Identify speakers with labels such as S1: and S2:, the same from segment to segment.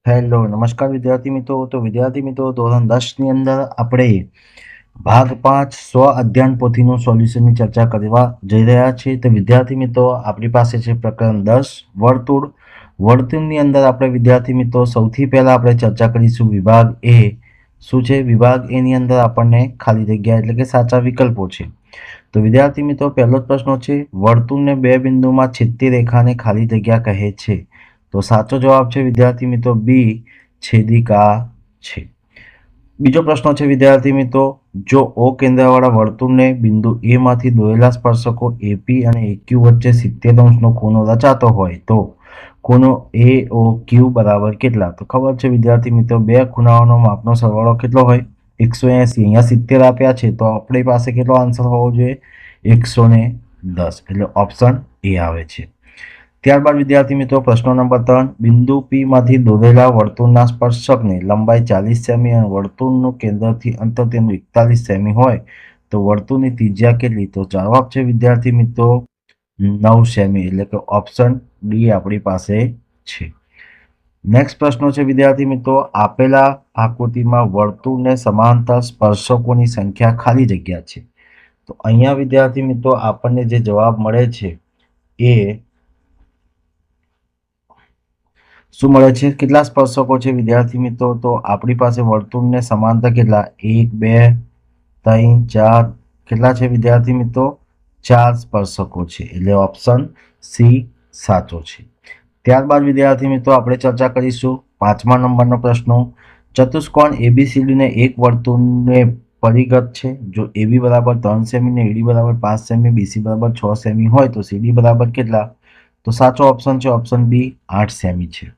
S1: Hello નમસ્કાર વિદ્યાર્થી મિત્રો. તો વિદ્યાર્થી મિત્રો, ધોરણ 10 ની અંદર આપણે ભાગ 5 સ્વ અધ્યયન પોથીનું સોલ્યુશનની ચર્ચા કરવા જઈ રહ્યા છીએ. તો વિદ્યાર્થી મિત્રો, આપણી પાસે છે પ્રકરણ 10 વર્તુળ. વર્તુળની અંદર આપણે વિદ્યાર્થી મિત્રો સૌથી પહેલા આપણે ચર્ચા કરીશું વિભાગ એ. શું છે વિભાગ એ ની અંદર આપણને ખાલી જગ્યા એટલે કે સાચા વિકલ્પો છે. તો વિદ્યાર્થી મિત્રો, પહેલો જ પ્રશ્ન છે, વર્તુળને બે બિંદુમાં છેદતી રેખાને ખાલી જગ્યા કહે છે. તો સાચો જવાબ છે વિદ્યાર્થી મિત્રો બી, છેદિકા છે. બીજો પ્રશ્ન છે વિદ્યાર્થી મિત્રો, જો ઓ કેન્દ્રવાળા વર્તુળને બિંદુ એ માંથી દોરેલા સ્પર્શકો એપી અને એક્યુ વચ્ચે 70° ખૂણો રચાતો હોય તો ખૂણો એ ઓ ક્યુ બરાબર કેટલા? તો ખબર છે વિદ્યાર્થી મિત્રો, બે ખૂણાઓનો માપનો સરવાળો કેટલો હોય? 180. અહીંયા 70 આપ્યા છે તો આપણી પાસે કેટલો આન્સર હોવો જોઈએ? 110. એટલે ઓપ્શન એ આવે છે. ત્યારબાદ વિદ્યાર્થી મિત્રો, પ્રશ્ન નંબર 3, બિંદુ પી માંથી દોરેલા વર્તુળના સ્પર્શકની લંબાઈ 40 સેમી અને વર્તુળનું કેન્દ્રથી અંતર તેનું 41 સેમી હોય તો વર્તુળની ત્રિજ્યા કેટલી? તો જવાબ છે વિદ્યાર્થી મિત્રો 9 સેમી, એટલે કે ઓપ્શન ડી આપણી પાસે છે. નેક્સ્ટ પ્રશ્ન છે વિદ્યાર્થી મિત્રો, આપેલા આકૃતિમાં વર્તુળને સમાંતર સ્પર્શકોની સંખ્યા ખાલી જગ્યા છે. તો અહીંયા વિદ્યાર્થી મિત્રો આપણને જે જવાબ મળે છે એ શું મળે છે? કેટલા સ્પર્શકો છે વિદ્યાર્થી મિત્રો? તો આપણી પાસે વર્તુળને સમાંતર કેટલા? 1 2 3 4 કેટલા છે વિદ્યાર્થી મિત્રો? 4 સ્પર્શકો છે, એટલે ઓપ્શન સી સાચો છે. ત્યારબાદ વિદ્યાર્થી મિત્રો આપણે ચર્ચા કરીશું 5મા નંબરનો પ્રશ્ન. ચતુષ્કોણ એબીસીડી ને એક વર્તુળને પરિગત છે. જો એબી બરાબર 3 સેમી ને એડી બરાબર 5 સેમી, બીસી બરાબર 6 સેમી હોય તો સીડી બરાબર કેટલા? તો સાચો ઓપ્શન છે ઓપ્શન બી 8 સેમી છે.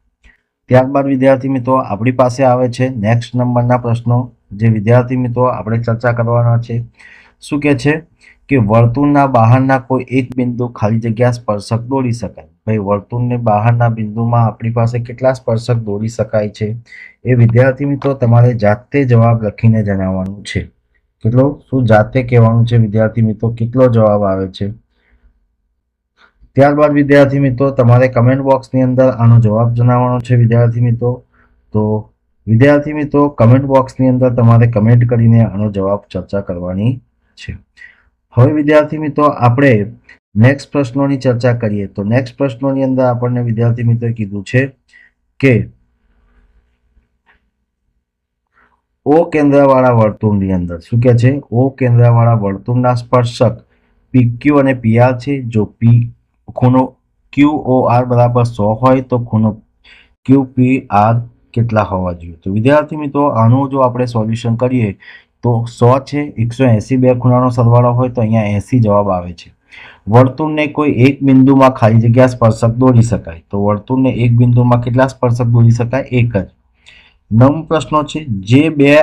S1: ત્યારબાદ વિદ્યાર્થી મિત્રો આપણી પાસે આવે છે નેક્સ્ટ નંબરના પ્રશ્નો, જે વિદ્યાર્થી મિત્રો આપણે ચર્ચા કરવાના છે. શું કહે છે કે વર્તુળના બહારના કોઈ એક બિંદુ ખાલી જગ્યા સ્પર્શક દોરી શકાય. ભાઈ, વર્તુળને બહારના બિંદુમાં આપણી પાસે કેટલા સ્પર્શક દોરી શકાય છે એ વિદ્યાર્થી મિત્રો તમારે જાતે જવાબ લખીને જણાવવાનું છે. કેટલો? શું જાતે કહેવાનું છે વિદ્યાર્થી મિત્રો કેટલો જવાબ આવે છે. ત્યારબાદ વિદ્યાર્થી મિત્રો તમારે કમેન્ટ બોક્સની અંદર આનો જવાબ જણાવવાનો છે વિદ્યાર્થી મિત્રો. તો વિદ્યાર્થી મિત્રો કમેન્ટ બોક્સની અંદર તમારે કમેન્ટ કરીને આનો જવાબ ચર્ચા કરવાની છે. હવે વિદ્યાર્થી મિત્રો આપણે નેક્સ્ટ પ્રશ્નોની ચર્ચા કરીએ. તો નેક્સ્ટ પ્રશ્નોની અંદર આપણને વિદ્યાર્થી મિત્રો કીધું છે કે ઓ કેન્દ્રવાળા વર્તુળની અંદર શું કે છે? ઓ કેન્દ્રવાળા વર્તુળના સ્પર્શક PQ અને PR છે. જો ખૂણો QOR બરાબર 100 હોય તો ખૂણો QPR કેટલા હોવા જોઈએ? તો વિદ્યાર્થી મિત્રો આનું જો આપણે સોલ્યુશન કરીએ તો 100 છે, 180 બે ખૂણાનો સરવાળો હોય તો અહીંયા 80 જવાબ આવે છે. વર્તુળને કોઈ એક બિંદુમાં ખાલી જગ્યા સ્પર્શક દોરી શકાય. તો વર્તુળને એક બિંદુમાં કેટલા સ્પર્શક દોરી શકાય? એક જ. 9મો પ્રશ્ન છે, જે બે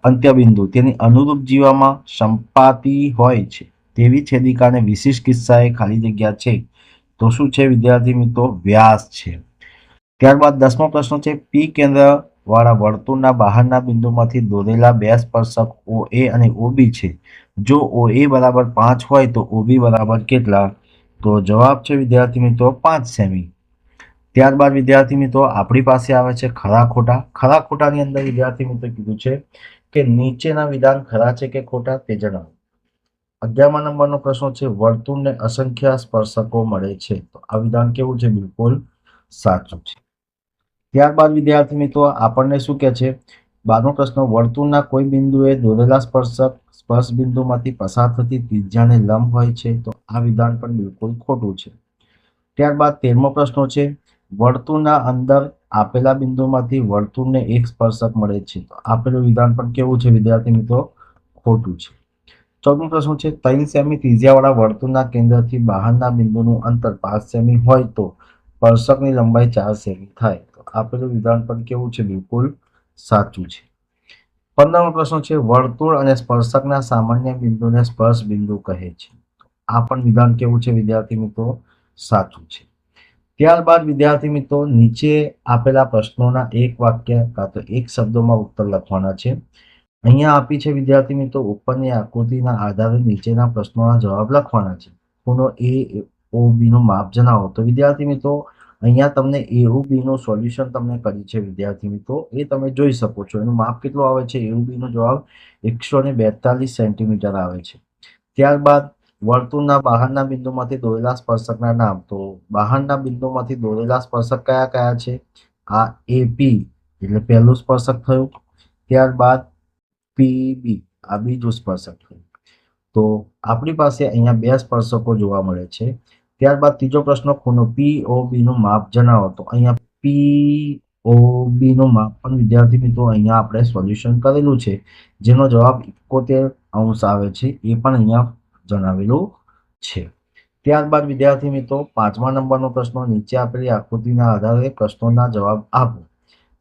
S1: અંત્યબિંદુ તેની અનુરૂપ જીવામાં સંપાતી હોય છે તેવી છેદિકાને વિશિષ્ટ કિસ્સાએ ખાલી જગ્યા છે તો શું છે વિદ્યાર્થી મિત્રો? વ્યાસ છે. ત્યારબાદ 10મો પ્રશ્ન છે, પી કેન્દ્ર વાળા વર્તુળના બહારના બિંદુમાંથી દોરેલા બે સ્પર્શક OA અને OB છે. જો OA બરાબર 5 હોય તો OB બરાબર કેટલા? તો જવાબ છે વિદ્યાર્થી મિત્રો 5 સેમી. ત્યારબાદ વિદ્યાર્થી મિત્રો આપણી પાસે આવે છે ખરા ખોટા. ખરા ખોટાની અંદર વિદ્યાર્થી મિત્રો કીધું છે કે નીચેના વિધાન ખરા છે કે ખોટા તે જણાવો. 11મા નંબરનો પ્રશ્ન છે, વર્તુળને અસંખ્ય સ્પર્શકો મળે છે. તો આ વિધાન કેવું છે? બિલકુલ સાચું છે. ત્યારબાદ વિદ્યાર્થી મિત્રો આપણને શું કહે છે? 12મો પ્રશ્ન, વર્તુળના કોઈ બિંદુએ દોરેલા સ્પર્શક સ્પર્શ બિંદુમાંથી પસાર થતી ત્રિજ્યાને લંબ હોય છે. તો આ વિધાન પણ બિલકુલ ખોટું છે. ત્યારબાદ 13મો પ્રશ્ન છે, વર્તુળના અંદર આપેલા બિંદુમાંથી વર્તુળને એક સ્પર્શક મળે છે. તો આપેલું વિધાન પણ કેવું છે વિદ્યાર્થી મિત્રો? ખોટું છે. 14મો પ્રશ્ન છે, 3 સેમી ત્રિજ્યાવાળા વર્તુળના કેન્દ્રથી બહારના બિંદુનું અંતર 5 સેમી હોય તો સ્પર્શકની લંબાઈ 4 સેમી થાય. તો આપેલું વિધાન પણ કેવું છે? બિલકુલ સાચું છે. 15મો પ્રશ્ન છે, વર્તુળ અને સ્પર્શકના સામાન્ય બિંદુને સ્પર્શ બિંદુ કહે છે. આ પણ વિધાન કેવું છે વિદ્યાર્થી મિત્રો? સાચું છે. ત્યારબાદ વિદ્યાર્થી મિત્રો નીચે આપેલા પ્રશ્નોના એક વાક્ય કાં તો એક શબ્દોમાં ઉત્તર લખવાના છે. અહીંયા આપી છે વિદ્યાર્થી મિત્રો ઉપરની આકૃતિના આધારે નીચેના પ્રશ્નોના જવાબ લખવાના છે. ખૂણો AOB નું માપ જણાવો. તો વિદ્યાર્થી મિત્રો અહીંયા તમને એવું બીનું સોલ્યુશન તમને કરી છે વિદ્યાર્થી મિત્રો, એ તમે જોઈ શકો છો. એનું માપ કેટલું આવે છે? એવું બીનો જવાબ 142 સેન્ટીમીટર આવે છે. ત્યારબાદ વર્તુળના બહારના બિંદુમાંથી દોરેલા સ્પર્શકના નામ. તો બહારના બિંદુમાંથી દોરેલા સ્પર્શક કયા કયા છે? આ એપી એટલે પહેલું સ્પર્શક થયું. ત્યારબાદ પીબી આ બીજું સ્પર્શક થયું. તો આપણી પાસે અહીંયા બે સ્પર્શકો જોવા મળે છે. ત્યારબાદ ત્રીજો પ્રશ્ન, ખૂણો પીઓબી નું માપ જણાવો. તો અહીંયા પીઓબી નું માપ પણ વિદ્યાર્થી મિત્રો અહીંયા આપણે સોલ્યુશન કરેલું છે, જેનો જવાબ 71° આવે છે, એ પણ અહીંયા જણાવેલું છે. ત્યારબાદ વિદ્યાર્થી મિત્રો 5મા નંબરનો પ્રશ્ન, નીચે આપેલી આકૃતિના આધારે પ્રશ્નોના જવાબ આપો.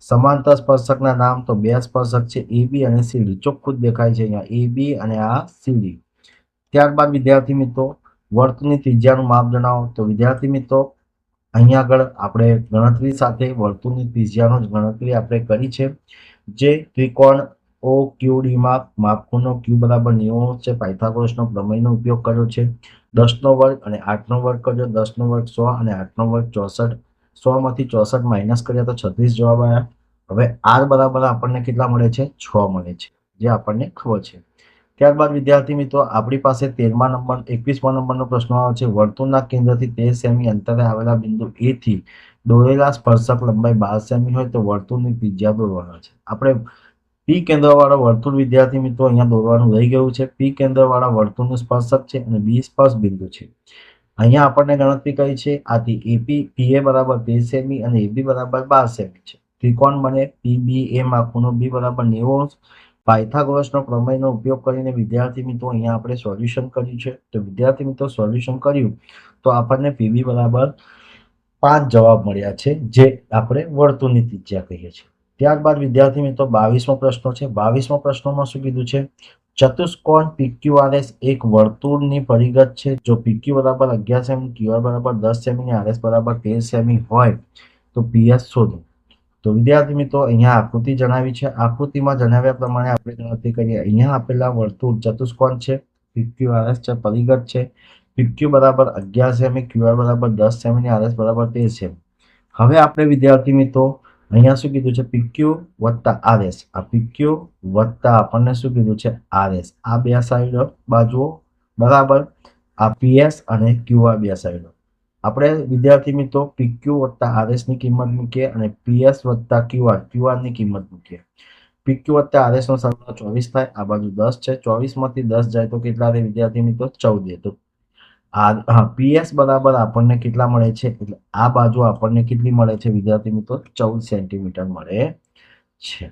S1: સમાંતર સ્પર્શકના નામ. તો બે સ્પર્શક છે એબી અને સીડી, ચોખ્ખું જ દેખાય છે અહીંયા એબી અને આ સીડી. ત્યારબાદ વિદ્યાર્થી મિત્રો વર્તુળની ત્રિજ્યાનું માપ જણાવો. તો વિદ્યાર્થી મિત્રો અહીંયા આગળ આપણે ગણતરી સાથે વર્તુળની ત્રિજ્યાનો ગણતરી આપણે કરી છે, જે ત્રિકોણ ઓ ક્યુડીમાં માપખૂણો ક્યુ બરાબર 90 છે. પાયથાગોરસનો પ્રમેયનો ઉપયોગ કર્યો છે. 10નો વર્ગ અને 8નો વર્ગ કર્યો. 10નો વર્ગ 100 અને 8નો વર્ગ 64. 100માંથી 64 માઇનસ કર્યા તો 36 જવાબ આવ્યા. હવે આર બરાબર આપણને કેટલા મળે છે? 6 મળે છે, જે આપણને ખબર છે. ત્યારબાદ વિદ્યાર્થી મિત્રો આપણી પાસે 21મા નંબરનો પ્રશ્ન આવે છે. વર્તુળના કેન્દ્રથી 13 સેમી અંતરે આવેલા બિંદુ એ થી દોરેલા સ્પર્શક લંબાઈ 12 સેમી હોય તો વર્તુળની ત્રિજ્યા દોરવાના છે. આપણે પી કેન્દ્રવાળા વર્તુળ વિદ્યાર્થી મિત્રો અહીંયા દોરવાનું રહી ગયું છે. પી કેન્દ્રવાળા વર્તુળનું સ્પર્શક છે અને બી સ્પર્શ બિંદુ છે. અહીંયા આપણને ગણતરી કરી છે. આથી એપી પીએ બરાબર 13 સેમી અને એબી બરાબર 12 સેમી છે. ત્રિકોણ બને પીબીએ માં ખૂણો બી બરાબર 90°. પાયથાગોરસનો પ્રમેયનો ઉપયોગ કરીને વિદ્યાર્થી મિત્રો અહીંયા આપણે સોલ્યુશન કર્યું છે. તો વિદ્યાર્થી મિત્રો સોલ્યુશન કર્યું તો આપણને પીબી બરાબર 5 જવાબ મળ્યા છે, જે આપણે વર્તુળની ત્રિજ્યા કહીએ છીએ. ત્યારબાદ વિદ્યાર્થી મિત્રો 22મો પ્રશ્ન છે. 22મા પ્રશ્નમાં શું કીધું છે? ચતુષ્કોણ PQRS એક વર્તુળની પરિઘટ છે. જો PQ બરાબર 11 સેમી, QR બરાબર 10 સેમી અને RS બરાબર 13 સેમી હોય તો PS શોધો. તો વિદ્યાર્થી મિત્રો અહીંયા આકૃતિ જણાવી છે. આકૃતિમાં જણાવ્યા પ્રમાણે આપણે ગણતરી કરીએ. અહીંયા આપેલા વર્તુળ ચતુષ્કોણ છે, PQRS છે, પરિઘટ છે. PQ બરાબર 11 સેમી, QR બરાબર 10 સેમી અને RS બરાબર 13 સેમી. હવે આપણે વિદ્યાર્થી મિત્રો અહીંયા શું કીધું છે? PQ વત્તા RS. આ PQ વત્તા આપણને શું કીધું છે? RS. આ બે સાઈડ બાજુઓ બરાબર, આ PS અને QR બે સાઈડો. આપણે વિદ્યાર્થી મિત્રો PQ વત્તા RS ની કિંમત મૂકીએ અને PS વત્તા QR ની કિંમત મૂકીએ. PQ વત્તા RS નો સરવાળો 24 થાય. આ બાજુ 10 છે. 24માંથી 10 જાય તો કેટલા રહે વિદ્યાર્થી મિત્રો? 14. તો PS બરાબર આપણને કેટલા મળે છે? એટલે આ બાજુ આપણને કેટલી મળે છે વિદ્યાર્થી મિત્રો? 14 સેન્ટીમીટર મળે છે.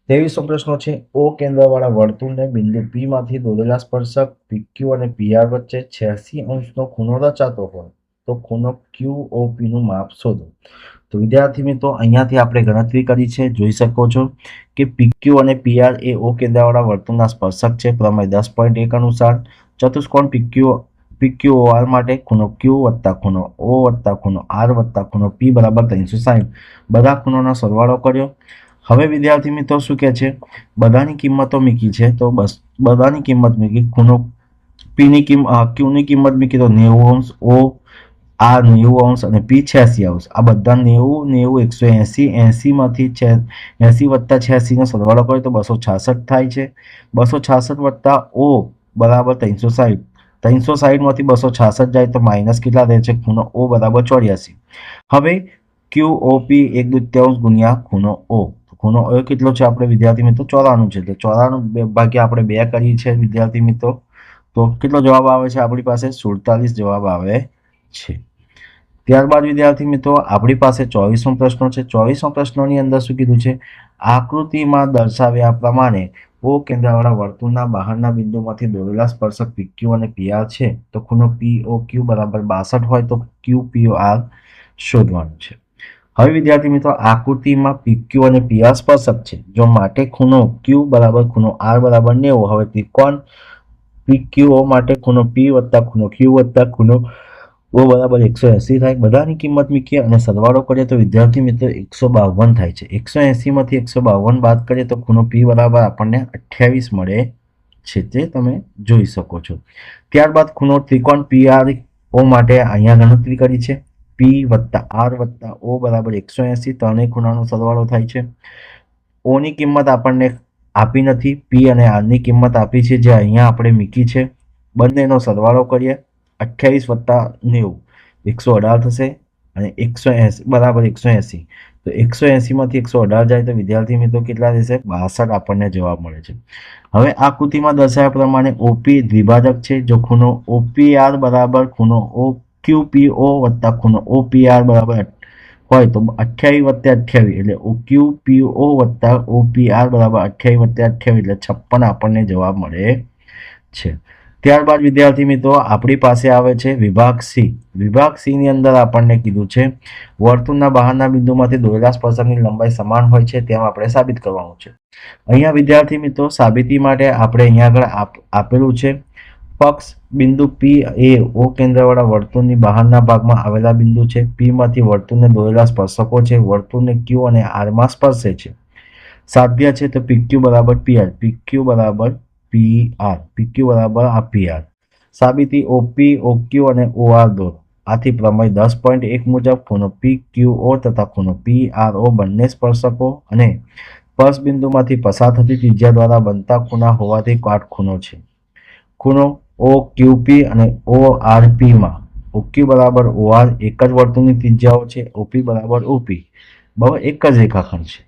S1: 23મો પ્રશ્ન છે. ઓ કેન્દ્રવાળા વર્તુળને બિંદુ P માંથી દોરેલા સ્પર્શક PQ અને PR વચ્ચે 86° ખૂણો રચાતો હોય તો ખૂણો QOP નું માપ શોધો. તો વિદ્યાર્થી મિત્રો અહીંયાથી આપણે ગણતરી કરી છે. જોઈ શકો છો કે PQ અને PR એ ઓ કેન્દ્રવાળા વર્તુળના સ્પર્શક છે. પ્રમેય 10.1 અનુસાર ચતુષ્કોણ PQOR માટે ખૂણો Q વત્તા ખૂણો O વત્તા ખૂણો R વત્તા ખૂણો P બરાબર 360. બધા ખૂણોનો સરવાળો કર્યો. હવે વિદ્યાર્થી મિત્રો શું કહે છે? બધાની કિંમતો મૂકી છે. તો બસ બધાની કિંમત મૂકી. ખૂણો P ની કિંમત Q ની કિંમત મૂકી તો 90°, O R 90° અને P 86°. આ બધા 90, 90, 180, 80માંથી 80 વત્તા 86 નો સરવાળો કરે તો 266 થાય છે. 266 વત્તા O બરાબર 360. 360માંથી 266 જાય તો માઇનસ કેટલા રહે છે? ખૂણો O બરાબર 84. હવે QOP 1/2 ગુણ્યા ખૂણો O. ખૂણો O કેટલો છે આપણે વિદ્યાર્થી મિત્રો? 94 છે. એટલે 94 ભાગ્યા આપણે 2 કરીએ છીએ વિદ્યાર્થી મિત્રો, તો કેટલો જવાબ આવે છે આપણી પાસે? 47 જવાબ આવે છે. ત્યારબાદ વિદ્યાર્થી મિત્રો આપણી પાસે 24મો પ્રશ્ન છે. 24મા પ્રશ્નની અંદર શું કીધું છે? આકૃતિમાં દર્શાવ્યા પ્રમાણે ઓ કેન્દ્રવાળા વર્તુળના બહારના બિંદુમાંથી દોરેલા સ્પર્શક PQ અને PR છે. તો ખૂણો POQ બરાબર 62 હોય તો QPOR શોધવાનું છે. હવે વિદ્યાર્થી મિત્રો આકૃતિમાં PQ અને PR સ્પર્શક છે. જો માટે ખૂણો Q બરાબર ખૂણો R બરાબર 90. હવે ત્રિકોણ PQO માટે ખૂણો P વત્તા ખૂણો Q વત્તા ખૂણો O બરાબર 180 થાય. બધાની કિંમત મૂકીએ અને સરવાળો કરીએ તો વિદ્યાર્થી મિત્રો 152 થાય છે. 180માંથી 152 બાદ કરીએ તો ખૂણો P બરાબર આપણને 28 મળે છે, તે તમે જોઈ શકો છો. ત્યારબાદ ખૂણો ત્રિકોણ PRO માટે અહીંયા ગણતરી કરી છે. પી વત્તા આર વત્તા ઓ બરાબર 180, ત્રણેય ખૂણાનો સરવાળો થાય છે. ઓની કિંમત આપણને આપી નથી, પી અને આરની કિંમત આપી છે જે અહીંયા આપણે મૂકી છે. બંનેનો સરવાળો કરીએ, 28 વત્તા 90 118 થશે અને 180 બરાબર 180. તો 180 માંથી 118 જાય તો વિદ્યાર્થી મિત્રો કેટલા રહેશે? 62 આપણને જવાબ મળે છે. હવે આકૃતિમાં દર્શાવ્યા પ્રમાણે ઓપી દ્વિભાજક છે. જો ખૂણો ઓપીઆર બરાબર ખૂણો ઓક્યુપીઓ વત્તા ખૂણો ઓપીઆર બરાબર હોય તો 28 વત્તા 28 એટલે ઓક્યુપીઓ વત્તા ઓપીઆર બરાબર 28 વત્તા 28 એટલે 56 આપણને જવાબ મળે છે. ત્યારબાદ વિદ્યાર્થી મિત્રો આપણી પાસે આવે છે વિભાગ સી. વિભાગ સી ની અંદર આપણને કીધું છે વર્તુળના બહારના બિંદુમાંથી દોરેલા સ્પર્શકની લંબાઈ સમાન હોય છે તેમ આપણે સાબિત કરવાનું છે. અહીંયા વિદ્યાર્થી મિત્રો સાબિતી માટે આપણે અહીંયા આગળ આપેલું છે પક્ષ બિંદુ પી એ ઓ કેન્દ્રવાળા વર્તુળની બહારના ભાગમાં આવેલા બિંદુ છે. પી માંથી વર્તુળને દોરેલા સ્પર્શકો છે. વર્તુળને ક્યુ અને આર માં સ્પર્શે છે. સાધ્ય છે તો પીક્યુ બરાબર પીઆર, પીક્યુ બરાબર પીઆર, પીક્યુ બરાબર આ પીઆર. સાબિતી ઓપી ઓક્યુ અને ઓઆર દોરો. આથી પ્રમેય 10.1 મુજબ ખૂણો પીક્યુઓ તથા ખૂણો પીઆરઓ બંને સ્પર્શકો અને સ્પર્શ બિંદુમાંથી પસાર થતી ત્રિજ્યા દ્વારા બનતા ખૂણા હોવાથી કાટખૂણો છે. ખૂણો ઓક્યુપી અને ઓઆરપી માં ઓક્યુ બરાબર ઓઆર એક જ વર્તુળની ત્રિજ્યાઓ છે. ઓપી બરાબર ઓપી બરાબર એક જ રેખાખંડ છે.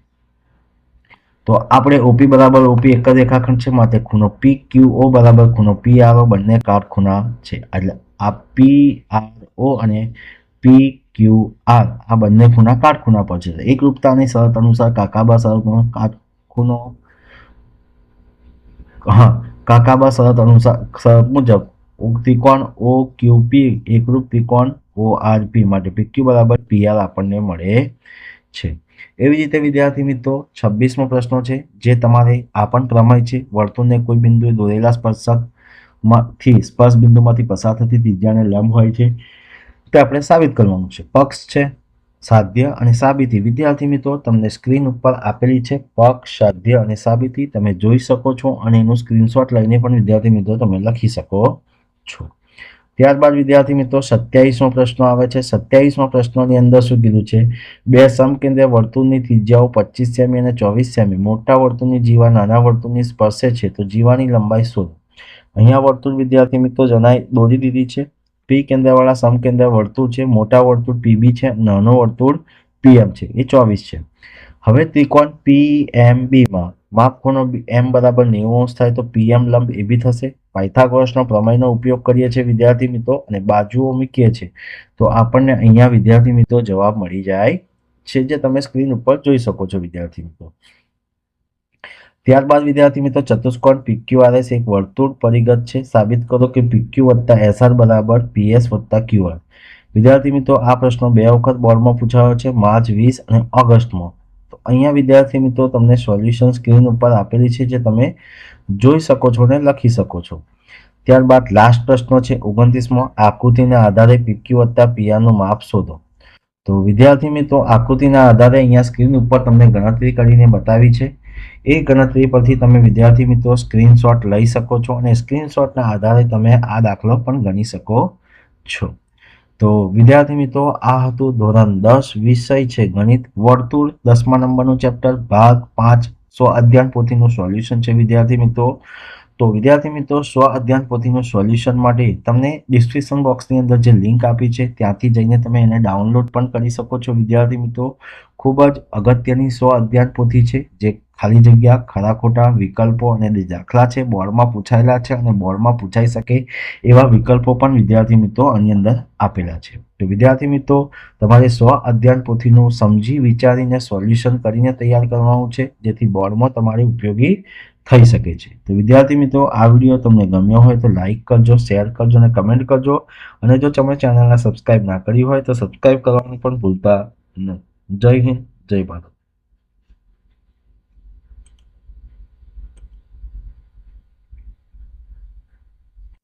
S1: તો આપણે ઓપી બરાબર ઓપી એક જ રેખાખંડ છે માટે ખૂણો પીક્યુઓ બરાબર ખૂણો પીઆરઓ બંને કાટખૂણા છે. એટલે આ પીઆરઓ અને પીક્યુઆર આ બંને ખૂણા કાટખૂણા પર છે. એકરૂપતાની શરત અનુસાર કાકાબા શરતનો કાટખૂણો કાકાબા શરત અનુસાર શરત મુજબ ત્રિકોણ ઓક્યુપી એકરૂપ ત્રિકોણ ઓઆરપી માટે પીક્યુ બરાબર પીઆર આપણને મળે છે. એવી રીતે વિદ્યાર્થી મિત્રો 26મો પ્રશ્ન છે જે તમારે આ પણ પ્રમેય છે વર્તુળને કોઈ બિંદુએ દોરેલા સ્પર્શકમાંથી સ્પર્શ બિંદુમાંથી પસાર થતી ત્રિજ્યાને લંબ હોય છે તે આપણે સાબિત કરવાનું છે. પક્ષ છે, સાધ્ય અને સાબિતી. વિદ્યાર્થી મિત્રો તમને સ્ક્રીન ઉપર આપેલી છે પક્ષ, સાધ્ય અને સાબિતી. તમે જોઈ શકો છો અને એનું સ્ક્રીનશોટ લઈને પણ વિદ્યાર્થી મિત્રો તમે લખી શકો છો. ત્યારબાદ વિદ્યાર્થી મિત્રો 27મો પ્રશ્ન આવે છે. 27મા પ્રશ્નની અંદર શું કીધું છે? બે સમકેન્દ્રીય વર્તુળની ત્રિજ્યાઓ 25 સેમી અને 24 સેમી મોટા વર્તુળની જીવા નાના વર્તુળની સ્પર્શે છે તો જીવાની લંબાઈ શોધો. અહીંયા વર્તુળ વિદ્યાર્થી મિત્રો જણાઈ દોરી દીધી છે. પી કેન્દ્રવાળા સમકેન્દ્ર વર્તુળ છે. મોટા વર્તુળ પીબી છે, નાનો વર્તુળ પીએમ છે, એ 24 છે. હવે ત્રિકોણ પીએમબી માં માપખૂણો એમ બરાબર 90 થાય તો પીએમ લંબ એબી થશે. પાયથાગોરસનો પ્રમેયનો ઉપયોગ કરીએ છીએ વિદ્યાર્થી મિત્રો અને બાજુઓ મૂકીએ છીએ તો આપણને અહીંયા વિદ્યાર્થી મિત્રો જવાબ મળી જાય છે જે તમે સ્ક્રીન ઉપર જોઈ શકો છો વિદ્યાર્થી મિત્રો. ત્યારબાદ વિદ્યાર્થી મિત્રો ચતુષ્કોણ પીક્યુઆરએસ એક વર્તુળ પરિગત છે. સાબિત કરો કે પીક્યુ વત્તા એસઆર બરાબર પીએસ વત્તા ક્યુઆર. વિદ્યાર્થી મિત્રો આ પ્રશ્ન 2 વખત બોર્ડમાં પૂછાયો છે, માર્ચ 20 અને ઓગસ્ટમાં. તો અહીંયા વિદ્યાર્થી મિત્રો તમને સોલ્યુશન સ્ક્રીન ઉપર આપેલી છે જે તમે જોઈ શકો છો અને લખી શકો છો. ત્યારબાદ લાસ્ટ પ્રશ્ન છે 29મો. આકૃતિના આધારે પીક્યુ વત્તા પીઆરનું માપ શોધો. તો વિદ્યાર્થી મિત્રો આકૃતિના આધારે અહીંયા સ્ક્રીન ઉપર તમને ગણતરી કરીને બતાવી છે. એ ગણતરી પરથી તમે વિદ્યાર્થી મિત્રો સ્ક્રીનશોટ લઈ શકો છો અને સ્ક્રીનશોટના આધારે તમે આ દાખલો પણ ગણી શકો છો. તો વિદ્યાર્થી મિત્રો આ હતું ધોરણ 10 વિષય છે ગણિત વર્તુળ 10મા નંબરનું ચેપ્ટર ભાગ 5 સ્વ અધ્યયન પોથીનું સોલ્યુશન છે વિદ્યાર્થી મિત્રો. તો વિદ્યાર્થી મિત્રો સ્વ અધ્યયન પોથીનું સોલ્યુશન માટે તમને ડિસ્ક્રિપ્શન બોક્સની અંદર જે લિંક આપી છે ત્યાંથી જઈને તમે એને ડાઉનલોડ પણ કરી શકો છો વિદ્યાર્થી મિત્રો. ખૂબ જ અગત્યની સ્વ અધ્યયન પોથી છે જે ખાલી જગ્યા, ખરા ખોટા વિકલ્પો અને દાખલા છે બોર્ડમાં પૂછાયેલા છે અને બોર્ડમાં પૂછાઈ શકે એવા વિકલ્પો પણ વિદ્યાર્થી મિત્રો આની અંદર આપેલા છે. તો વિદ્યાર્થી મિત્રો તમારે સ્વ અધ્યયન પોથીનું સમજી વિચારીને સોલ્યુશન કરીને તૈયાર કરવાનું છે જેથી બોર્ડમાં તમારે ઉપયોગી થઈ શકે છે. તો વિદ્યાર્થી મિત્રો આ વિડીયો તમને ગમ્યો હોય તો લાઈક કરજો, શેર કરજો અને કમેન્ટ કરજો અને જો તમે ચેનલને સબસ્ક્રાઇબ ના કરી હોય તો સબસ્ક્રાઇબ કરવાનું પણ ભૂલતા નહીં. જય હિન્દ, જય ભારત.